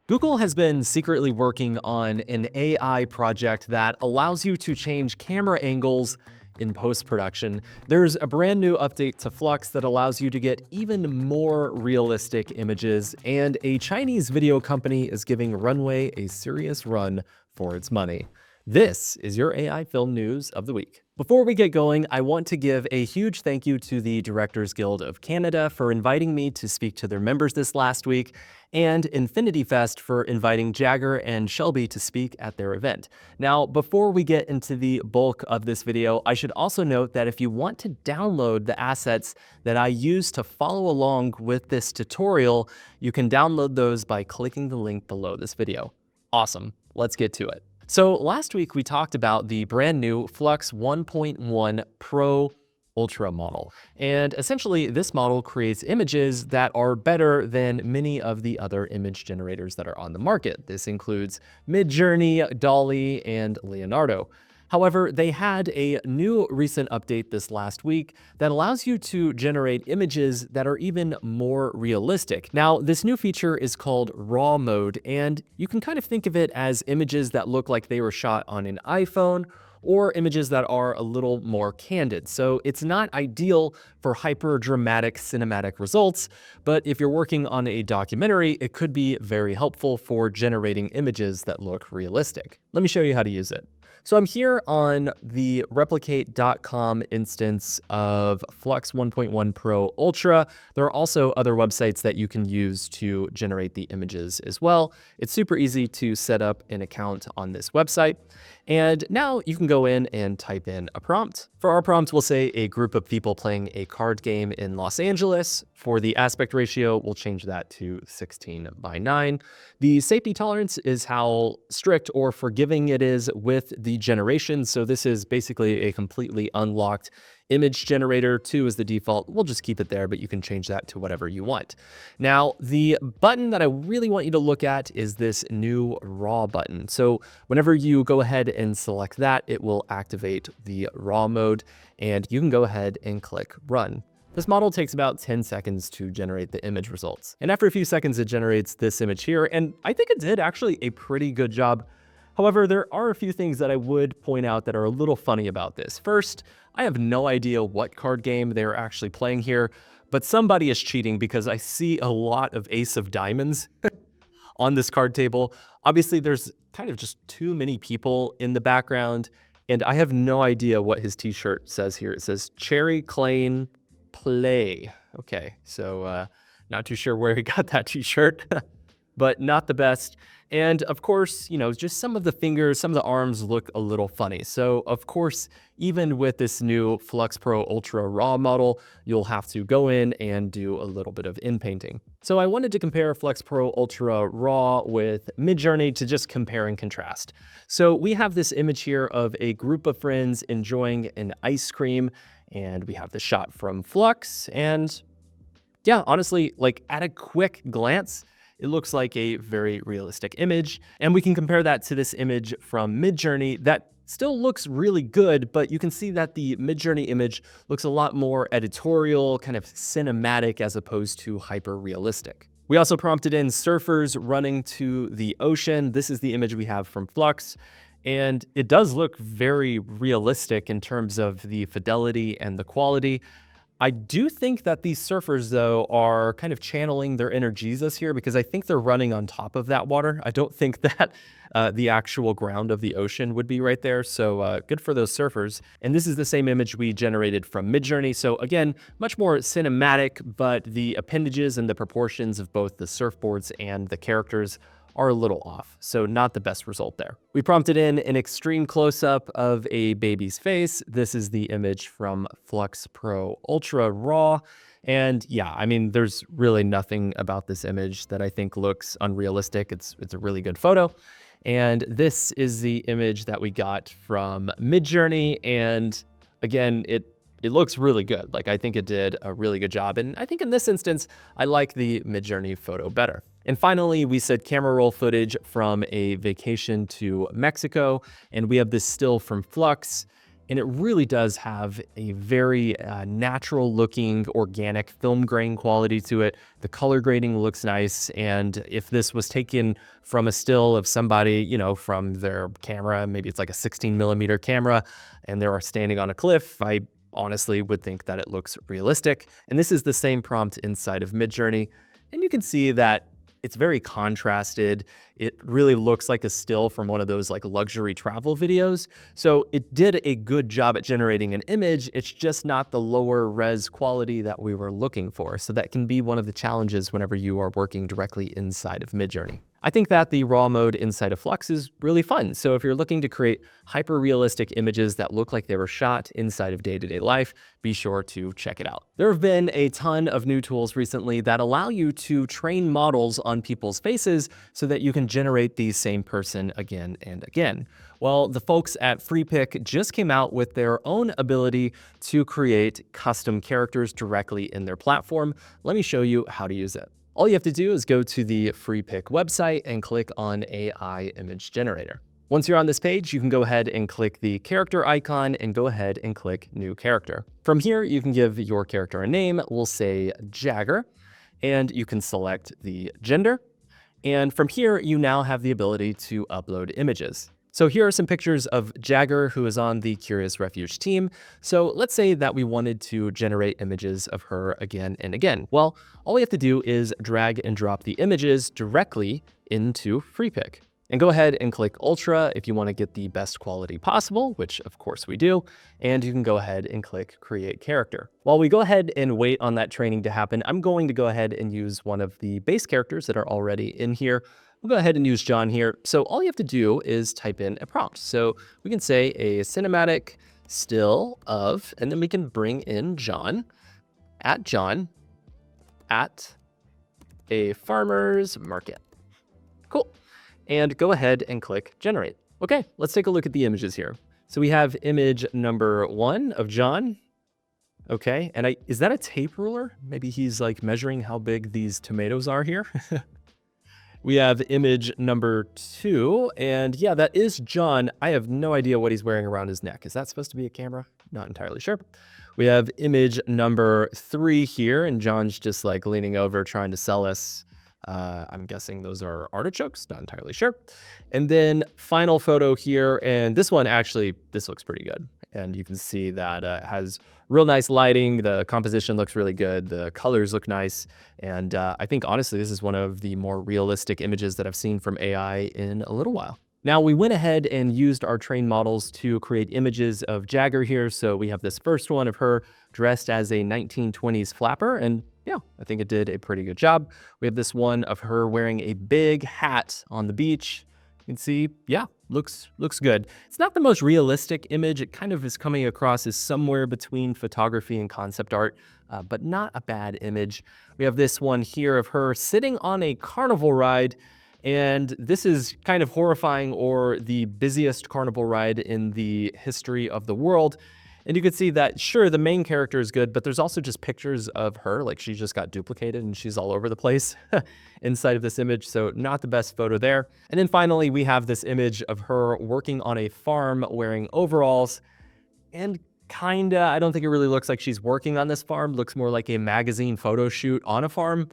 Google has been secretly working on an AI project that allows you to change camera angles in post-production. There's a brand new update to Flux that allows you to get even more realistic images, and a Chinese video company is giving Runway a serious run for its money. This is your AI film news of the week. Before we get going, I want to give a huge thank you to the Directors Guild of Canada for inviting me to speak to their members this last week, and Infinity Fest for inviting Jagger and Shelby to speak at their event. Now, before we get into the bulk of this video, I should also note that if you want to download the assets that I use to follow along with this tutorial, you can download those by clicking the link below this video. Awesome, let's get to it. So last week we talked about the brand new Flux 1.1 Pro Ultra model. And essentially this model creates images that are better than many of the other image generators that are on the market. This includes Midjourney, Dolly, and Leonardo. However, they had a new recent update this last week that allows you to generate images that are even more realistic. Now, this new feature is called RAW mode, and you can kind of think of it as images that look like they were shot on an iPhone or images that are a little more candid. So it's not ideal for hyper dramatic cinematic results, but if you're working on a documentary, it could be very helpful for generating images that look realistic. Let me show you how to use it. So I'm here on the replicate.com instance of Flux 1.1 Pro Ultra. There are also other websites that you can use to generate the images as well. It's super easy to set up an account on this website. And now you can go in and type in a prompt. For our prompt, we'll say a group of people playing a card game in Los Angeles. For the aspect ratio, we'll change that to 16:9. The safety tolerance is how strict or forgiving it is with the generation. So this is basically a completely unlocked image generator. 2 is the default. We'll just keep it there, but you can change that to whatever you want. Now, the button that I really want you to look at is this new RAW button. So whenever you go ahead and select that, it will activate the RAW mode, and you can go ahead and click Run. This model takes about 10 seconds to generate the image results. And after a few seconds, it generates this image here, and I think it did actually a pretty good job. However, there are a few things that I would point out that are a little funny about this. First, I have no idea what card game they're actually playing here, but somebody is cheating because I see a lot of ace of diamonds on this card table. Obviously, there's kind of just too many people in the background, and I have no idea what his t-shirt says here. It says Cherry Clane Play. Okay, so not too sure where he got that t-shirt, but not the best. And of course, you know, just some of the fingers, some of the arms look a little funny. So of course, even with this new Flux Pro Ultra RAW model, you'll have to go in and do a little bit of inpainting. So I wanted to compare Flux Pro Ultra RAW with Midjourney to just compare and contrast. So we have this image here of a group of friends enjoying an ice cream, and we have the shot from Flux. And yeah, honestly, like at a quick glance, it looks like a very realistic image, and we can compare that to this image from Midjourney that still looks really good, but you can see that the Midjourney image looks a lot more editorial, kind of cinematic as opposed to hyper realistic. We also prompted in surfers running to the ocean. This is the image we have from Flux, and it does look very realistic in terms of the fidelity and the quality. I do think that these surfers, though, are kind of channeling their inner Jesus here because I think they're running on top of that water. I don't think that the actual ground of the ocean would be right there. So good for those surfers. And this is the same image we generated from Midjourney. So again, much more cinematic, but the appendages and the proportions of both the surfboards and the characters are a little off, so not the best result there. We prompted in an extreme close-up of a baby's face. This is the image from Flux Pro Ultra RAW. And yeah, I mean, there's really nothing about this image that I think looks unrealistic. It's a really good photo. And this is the image that we got from Midjourney. And again, it looks really good. Like, I think it did a really good job. And I think in this instance, I like the Midjourney photo better. And finally, we said camera roll footage from a vacation to Mexico, and we have this still from Flux. And it really does have a very natural looking organic film grain quality to it. The color grading looks nice. And if this was taken from a still of somebody, from their camera, maybe it's like a 16mm camera, and they're standing on a cliff, I honestly would think that it looks realistic. And this is the same prompt inside of Midjourney. And you can see that it's very contrasted. It really looks like a still from one of those like luxury travel videos. So it did a good job at generating an image. It's just not the lower res quality that we were looking for. So that can be one of the challenges whenever you are working directly inside of Midjourney. I think that the raw mode inside of Flux is really fun. So if you're looking to create hyper-realistic images that look like they were shot inside of day-to-day life, be sure to check it out. There have been a ton of new tools recently that allow you to train models on people's faces so that you can generate the same person again and again. Well, the folks at FreePik just came out with their own ability to create custom characters directly in their platform. Let me show you how to use it. All you have to do is go to the FreePik website and click on AI Image Generator. Once you're on this page, you can go ahead and click the character icon and go ahead and click New Character. From here, you can give your character a name. We'll say Jagger, and you can select the gender. And from here, you now have the ability to upload images. So here are some pictures of Jagger, who is on the Curious Refuge team. So let's say that we wanted to generate images of her again and again. Well, all we have to do is drag and drop the images directly into FreePik. And go ahead and click Ultra if you want to get the best quality possible, which of course we do. And you can go ahead and click Create Character. While we go ahead and wait on that training to happen, I'm going to go ahead and use one of the base characters that are already in here. We'll go ahead and use John here. So all you have to do is type in a prompt. So we can say a cinematic still of, and then we can bring in John at a farmer's market. Cool. And go ahead and click generate. Okay, let's take a look at the images here. So we have image number 1 of John. Okay, and is that a tape ruler? Maybe he's like measuring how big these tomatoes are here. We have image number 2, and yeah, that is John. I have no idea what he's wearing around his neck. Is that supposed to be a camera? Not entirely sure. We have image number 3 here, and John's just like leaning over trying to sell us. I'm guessing those are artichokes, not entirely sure. And then final photo here, and this one actually, this looks pretty good. And you can see that it has real nice lighting. The composition looks really good. The colors look nice. And I think honestly, this is one of the more realistic images that I've seen from AI in a little while. Now we went ahead and used our trained models to create images of Jagger here. So we have this first one of her dressed as a 1920s flapper, and yeah, I think it did a pretty good job. We have this one of her wearing a big hat on the beach. You can see, yeah, looks good. It's not the most realistic image. It kind of is coming across as somewhere between photography and concept art, but not a bad image. We have this one here of her sitting on a carnival ride, and this is kind of horrifying, or the busiest carnival ride in the history of the world. And you can see that, sure, the main character is good, but there's also just pictures of her, like she just got duplicated and she's all over the place inside of this image. So not the best photo there. And then finally, we have this image of her working on a farm wearing overalls, and kinda, I don't think it really looks like she's working on this farm. Looks more like a magazine photo shoot on a farm,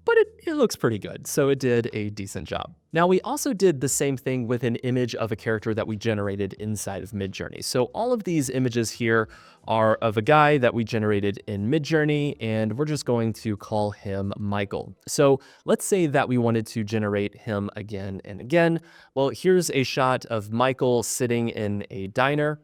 but it looks pretty good. So it did a decent job. Now we also did the same thing with an image of a character that we generated inside of Midjourney. So all of these images here are of a guy that we generated in Midjourney, and we're just going to call him Michael. So let's say that we wanted to generate him again and again. Well, here's a shot of Michael sitting in a diner.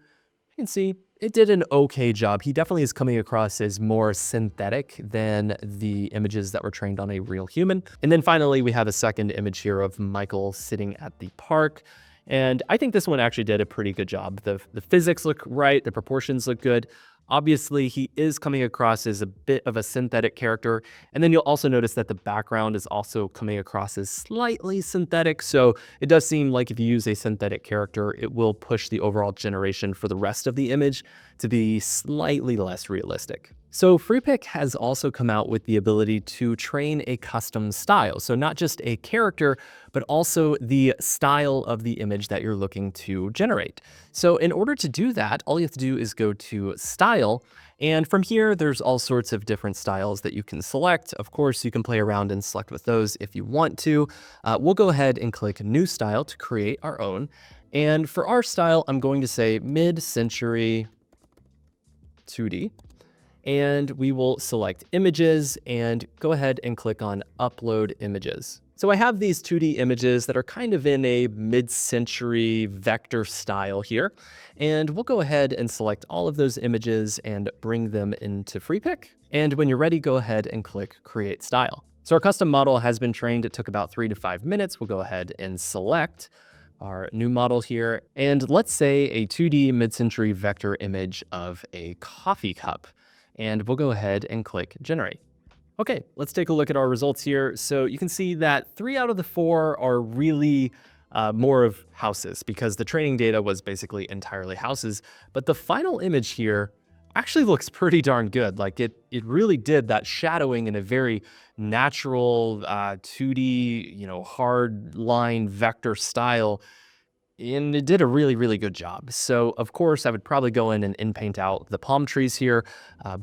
You can see it did an okay job. He definitely is coming across as more synthetic than the images that were trained on a real human. And then finally, we have a second image here of Michael sitting at the park. And I think this one actually did a pretty good job. The physics look right, the proportions look good. Obviously, he is coming across as a bit of a synthetic character. And then you'll also notice that the background is also coming across as slightly synthetic. So it does seem like if you use a synthetic character, it will push the overall generation for the rest of the image to be slightly less realistic. So FreePik has also come out with the ability to train a custom style. So not just a character, but also the style of the image that you're looking to generate. So in order to do that, all you have to do is go to Style. And from here, there's all sorts of different styles that you can select. Of course, you can play around and select with those if you want to. We'll go ahead and click New Style to create our own. And for our style, I'm going to say mid-century 2D. And we will select images and go ahead and click on Upload Images. So I have these 2D images that are kind of in a mid-century vector style here. And we'll go ahead and select all of those images and bring them into FreePik. And when you're ready, go ahead and click Create Style. So our custom model has been trained. It took about 3 to 5 minutes. We'll go ahead and select our new model here. And let's say a 2D mid-century vector image of a coffee cup. And we'll go ahead and click Generate. Okay, let's take a look at our results here. So you can see that 3 out of the 4 are really more of houses because the training data was basically entirely houses. But the final image here actually looks pretty darn good. Like it really did that shadowing in a very natural 2D, hard line vector style. And it did a really, really good job. So of course I would probably go in and paint out the palm trees here.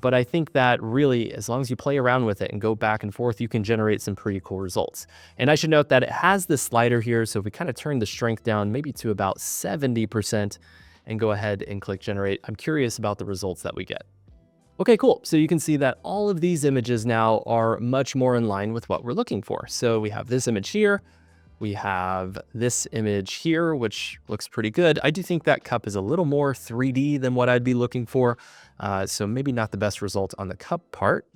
But I think that really, as long as you play around with it and go back and forth, you can generate some pretty cool results. And I should note that it has this slider here. So if we kind of turn the strength down maybe to about 70% and go ahead and click generate, I'm curious about the results that we get. Okay, cool. So you can see that all of these images now are much more in line with what we're looking for. So we have this image here. We have this image here, which looks pretty good. I do think that cup is a little more 3D than what I'd be looking for. So maybe not the best result on the cup part.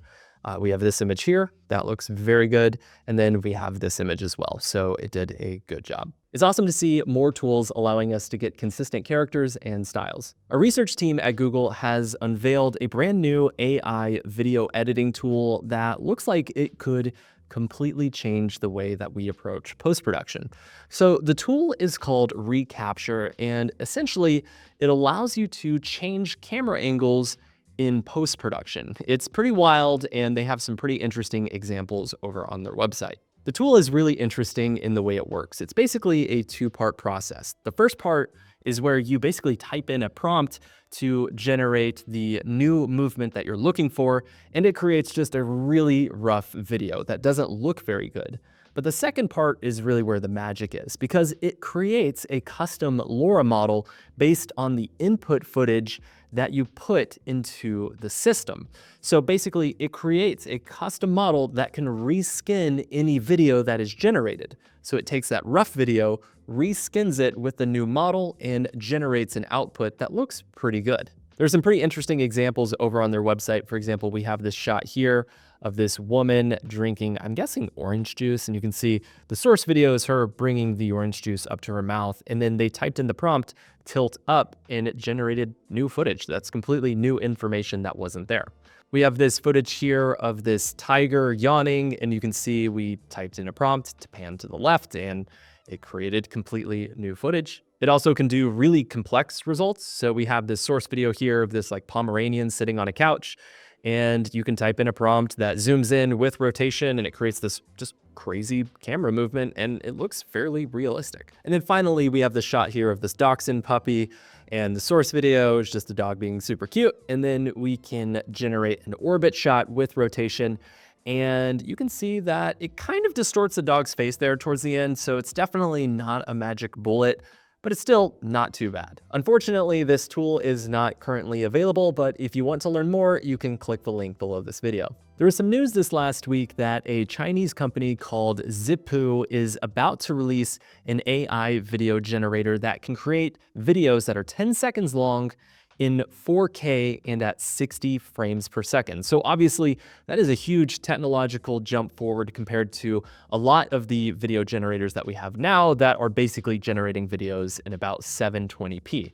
We have this image here. That looks very good. And then we have this image as well. So it did a good job. It's awesome to see more tools allowing us to get consistent characters and styles. Our research team at Google has unveiled a brand new AI video editing tool that looks like it could completely change the way that we approach post-production. So the tool is called ReCapture, and essentially it allows you to change camera angles in post-production. It's pretty wild, and they have some pretty interesting examples over on their website. The tool is really interesting in the way it works. It's basically a 2-part process. The first part is where you basically type in a prompt to generate the new movement that you're looking for, and it creates just a really rough video that doesn't look very good. But the second part is really where the magic is, because it creates a custom LoRa model based on the input footage that you put into the system. So basically, it creates a custom model that can reskin any video that is generated. So it takes that rough video, reskins it with the new model, and generates an output that looks pretty good. There's some pretty interesting examples over on their website. For example, we have this shot here of this woman drinking, I'm guessing, orange juice. And you can see the source video is her bringing the orange juice up to her mouth. And then they typed in the prompt, tilt up, and it generated new footage. That's completely new information that wasn't there. We have this footage here of this tiger yawning, and you can see we typed in a prompt to pan to the left, and it created completely new footage. It also can do really complex results. So we have this source video here of this like Pomeranian sitting on a couch, and you can type in a prompt that zooms in with rotation, and it creates this just crazy camera movement, and it looks fairly realistic. And then finally, we have the shot here of this dachshund puppy, and the source video is just the dog being super cute. And then we can generate an orbit shot with rotation, and you can see that it kind of distorts the dog's face there towards the end. So it's definitely not a magic bullet, but it's still not too bad. Unfortunately, this tool is not currently available, but if you want to learn more, you can click the link below this video. There was some news this last week that a Chinese company called Zipoo is about to release an AI video generator that can create videos that are 10 seconds long in 4K and at 60 frames per second. So obviously that is a huge technological jump forward compared to a lot of the video generators that we have now that are basically generating videos in about 720p.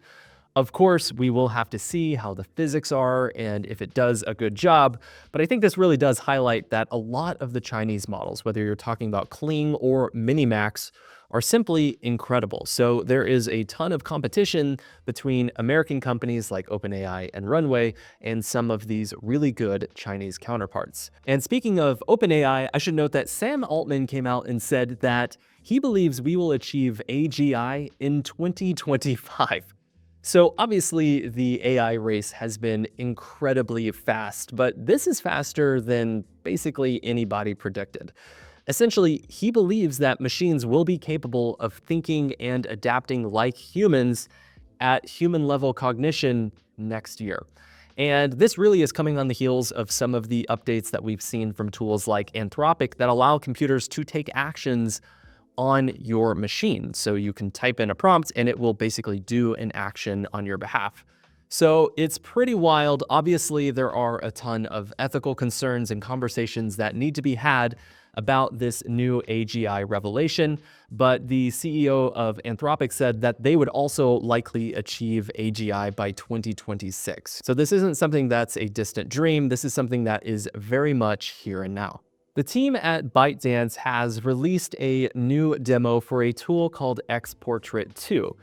Of course, we will have to see how the physics are and if it does a good job, but I think this really does highlight that a lot of the Chinese models, whether you're talking about Kling or Minimax, are simply incredible. So there is a ton of competition between American companies like OpenAI and Runway and some of these really good Chinese counterparts. And speaking of OpenAI, I should note that Sam Altman came out and said that he believes we will achieve AGI in 2025. So obviously the AI race has been incredibly fast, but this is faster than basically anybody predicted. Essentially, he believes that machines will be capable of thinking and adapting like humans at human level cognition next year. And this really is coming on the heels of some of the updates that we've seen from tools like Anthropic that allow computers to take actions on your machine. So you can type in a prompt and it will basically do an action on your behalf. So it's pretty wild. Obviously, there are a ton of ethical concerns and conversations that need to be had about this new AGI revelation, but the CEO of Anthropic said that they would also likely achieve AGI by 2026. So this isn't something that's a distant dream. This is something that is very much here and now. The team at ByteDance has released a new demo for a tool called XPortrait 2.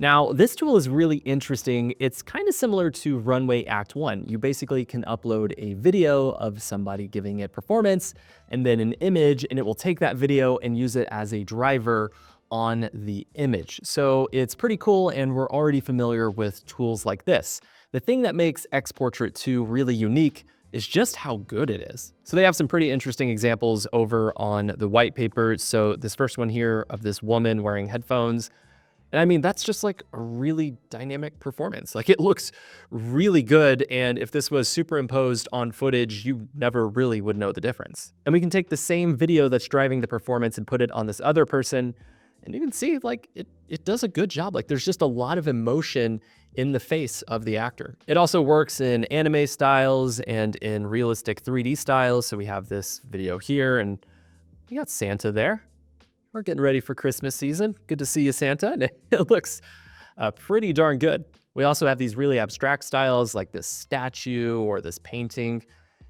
Now, this tool is really interesting. It's kind of similar to Runway Act 1. You basically can upload a video of somebody giving it performance and then an image, and it will take that video and use it as a driver on the image. So it's pretty cool, and we're already familiar with tools like this. The thing that makes XPortrait 2 really unique is just how good it is. So they have some pretty interesting examples over on the white paper. So this first one here of this woman wearing headphones. And I mean, that's just like a really dynamic performance. Like it looks really good. And if this was superimposed on footage, you never really would know the difference. And we can take the same video that's driving the performance and put it on this other person. And you can see like it does a good job. Like there's just a lot of emotion in the face of the actor. It also works in anime styles and in realistic 3D styles. So we have this video here and we got Santa there. We're getting ready for Christmas season. Good to see you, Santa. And it looks pretty darn good. We also have these really abstract styles like this statue or this painting.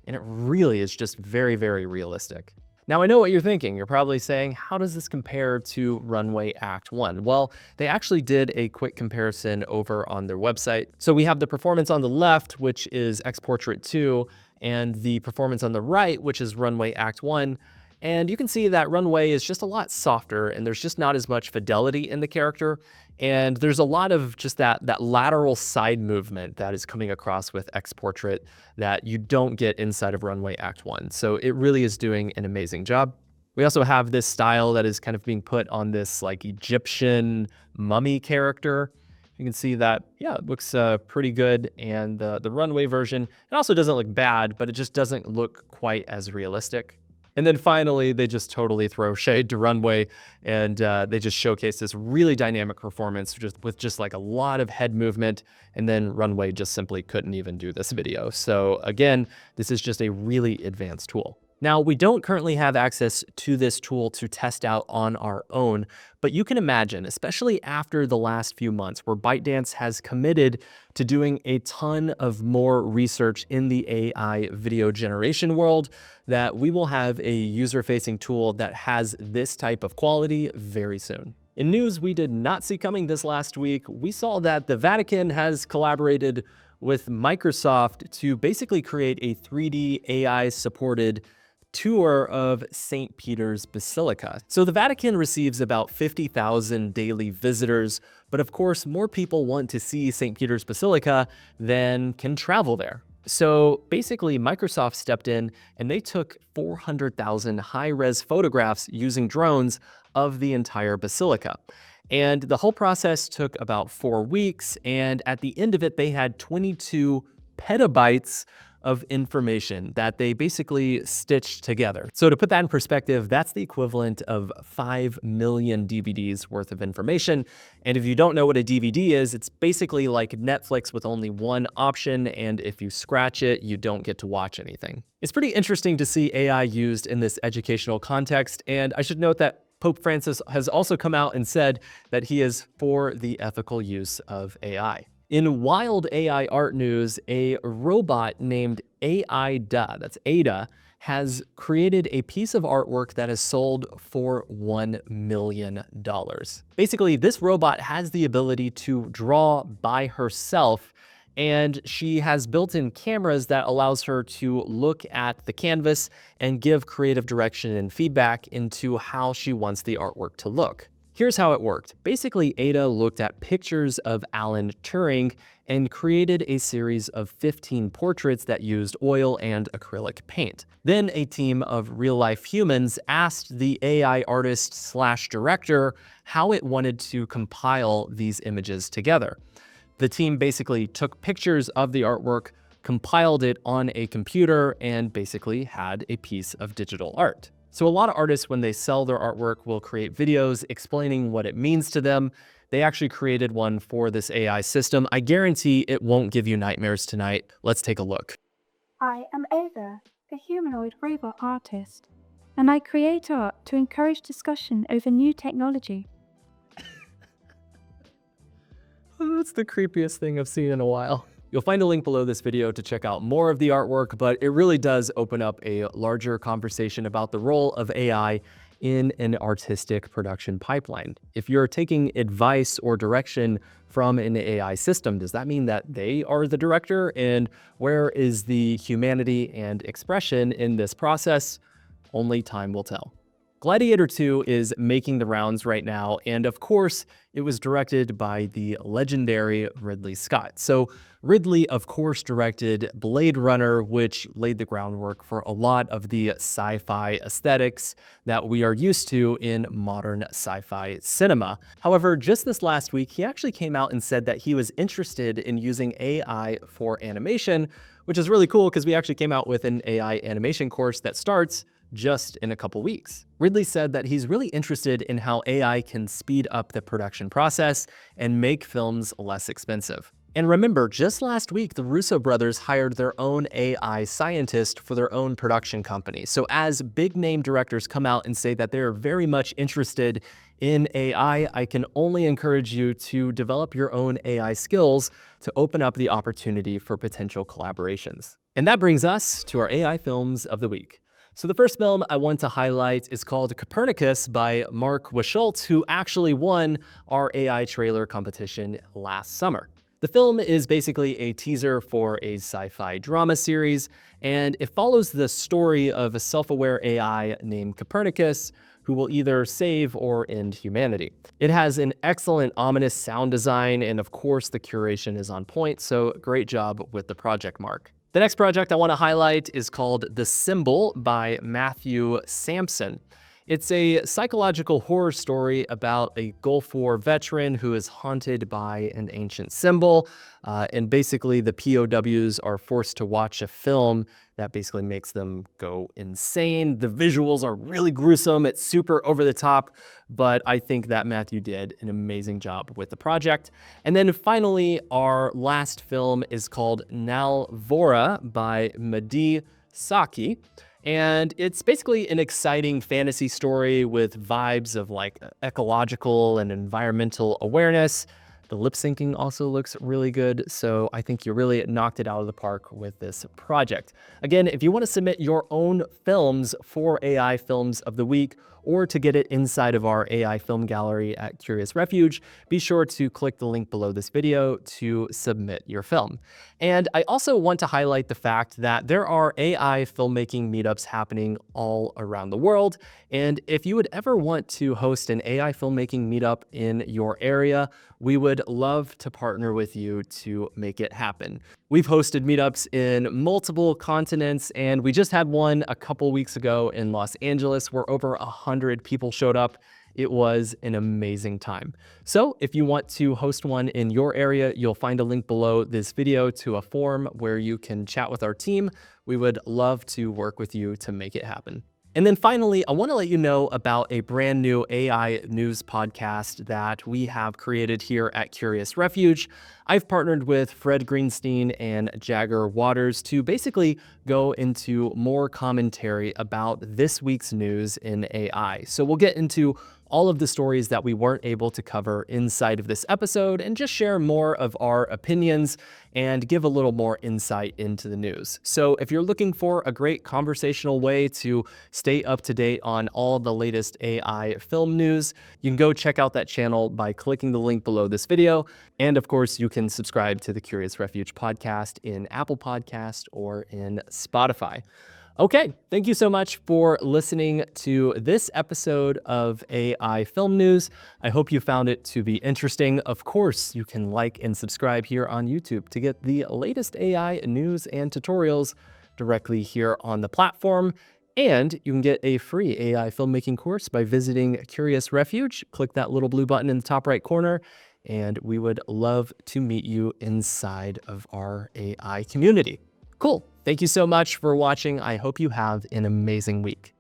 And it really is just very, very realistic. Now, I know what you're thinking. You're probably saying, how does this compare to Runway Act 1? Well, they actually did a quick comparison over on their website. So we have the performance on the left, which is XPortrait 2, and the performance on the right, which is Runway Act 1. And you can see that Runway is just a lot softer and there's just not as much fidelity in the character. And there's a lot of just that lateral side movement that is coming across with XPortrait that you don't get inside of Runway Act 1. So it really is doing an amazing job. We also have this style that is kind of being put on this like Egyptian mummy character. You can see that, yeah, it looks pretty good. And the Runway version, it also doesn't look bad, but it just doesn't look quite as realistic. And then finally, they just totally throw shade to Runway and they just showcase this really dynamic performance with just like a lot of head movement. And then Runway just simply couldn't even do this video. So again, this is just a really advanced tool. Now, we don't currently have access to this tool to test out on our own, but you can imagine, especially after the last few months where ByteDance has committed to doing a ton of more research in the AI video generation world, that we will have a user-facing tool that has this type of quality very soon. In news we did not see coming this last week, we saw that the Vatican has collaborated with Microsoft to basically create a 3D AI-supported tour of St. Peter's Basilica. So the Vatican receives about 50,000 daily visitors, but of course more people want to see St. Peter's Basilica than can travel there. So basically Microsoft stepped in and they took 400,000 high-res photographs using drones of the entire basilica. And the whole process took about 4 weeks, and at the end of it they had 22 petabytes of information that they basically stitched together. So to put that in perspective, that's the equivalent of 5 million DVDs worth of information. And if you don't know what a DVD is, it's basically like Netflix with only one option. And if you scratch it, you don't get to watch anything. It's pretty interesting to see AI used in this educational context. And I should note that Pope Francis has also come out and said that he is for the ethical use of AI. In wild AI art news, a robot named Ada, that's Ada, has created a piece of artwork that is sold for $1 million. Basically, this robot has the ability to draw by herself, And she has built-in cameras that allows her to look at the canvas and give creative direction and feedback into how she wants the artwork to look. Here's how it worked. Basically, Ada looked at pictures of Alan Turing and created a series of 15 portraits that used oil and acrylic paint. Then a team of real-life humans asked the AI artist/director how it wanted to compile these images together. The team basically took pictures of the artwork, compiled it on a computer, and basically had a piece of digital art. So a lot of artists, when they sell their artwork, will create videos explaining what it means to them. They actually created one for this AI system. I guarantee it won't give you nightmares tonight. Let's take a look. I am Ada, a humanoid robot artist, and I create art to encourage discussion over new technology. That's the creepiest thing I've seen in a while. You'll find a link below this video to check out more of the artwork, but it really does open up a larger conversation about the role of AI in an artistic production pipeline. If you're taking advice or direction from an AI system, does that mean that they are the director? And where is the humanity and expression in this process? Only time will tell. Gladiator 2 is making the rounds right now, and of course, it was directed by the legendary Ridley Scott. So Ridley, of course, directed Blade Runner, which laid the groundwork for a lot of the sci-fi aesthetics that we are used to in modern sci-fi cinema. However, just this last week, he actually came out and said that he was interested in using AI for animation, which is really cool because we actually came out with an AI animation course that starts just in a couple weeks. Ridley said that he's really interested in how AI can speed up the production process and make films less expensive. And remember, just last week, the Russo brothers hired their own AI scientist for their own production company. So as big name directors come out and say that they're very much interested in AI, I can only encourage you to develop your own AI skills to open up the opportunity for potential collaborations. And that brings us to our AI films of the week. So the first film I want to highlight is called Copernicus by Mark Wachholz, who actually won our AI trailer competition last summer. The film is basically a teaser for a sci-fi drama series, and it follows the story of a self-aware AI named Copernicus who will either save or end humanity. It has an excellent ominous sound design, and of course the curation is on point, so great job with the project, Mark. The next project I want to highlight is called The Symbol by Mathieu Samson. It's a psychological horror story about a Gulf War veteran who is haunted by an ancient symbol. And basically the POWs are forced to watch a film that basically makes them go insane. The visuals are really gruesome. It's super over the top, but I think that Mathieu did an amazing job with the project. And then finally, our last film is called Nalvora by Mehdi, Saqi. And it's basically an exciting fantasy story with vibes of like ecological and environmental awareness. The lip syncing also looks really good, so I think you really knocked it out of the park with this project. Again, if you want to submit your own films for AI Films of the Week, or to get it inside of our AI film gallery at Curious Refuge, be sure to click the link below this video to submit your film. And I also want to highlight the fact that there are AI filmmaking meetups happening all around the world. And if you would ever want to host an AI filmmaking meetup in your area, we would love to partner with you to make it happen. We've hosted meetups in multiple continents, and we just had one a couple weeks ago in Los Angeles where over 100 people showed up. It was an amazing time. So if you want to host one in your area, you'll find a link below this video to a form where you can chat with our team. We would love to work with you to make it happen. And then finally, I want to let you know about a brand new AI news podcast that we have created here at Curious Refuge. I've partnered with Fred Greenstein and Jagger Waters to basically go into more commentary about this week's news in AI. So we'll get into all of the stories that we weren't able to cover inside of this episode and just share more of our opinions and give a little more insight into the news. So if you're looking for a great conversational way to stay up to date on all the latest AI film news, you can go check out that channel by clicking the link below this video. And of course, you can subscribe to the Curious Refuge podcast in Apple Podcast or in Spotify. Okay, thank you so much for listening to this episode of AI Film News. I hope you found it to be interesting. Of course, you can like and subscribe here on YouTube to get the latest AI news and tutorials directly here on the platform. And you can get a free AI filmmaking course by visiting Curious Refuge. Click that little blue button in the top right corner, and we would love to meet you inside of our AI community. Cool. Thank you so much for watching. I hope you have an amazing week.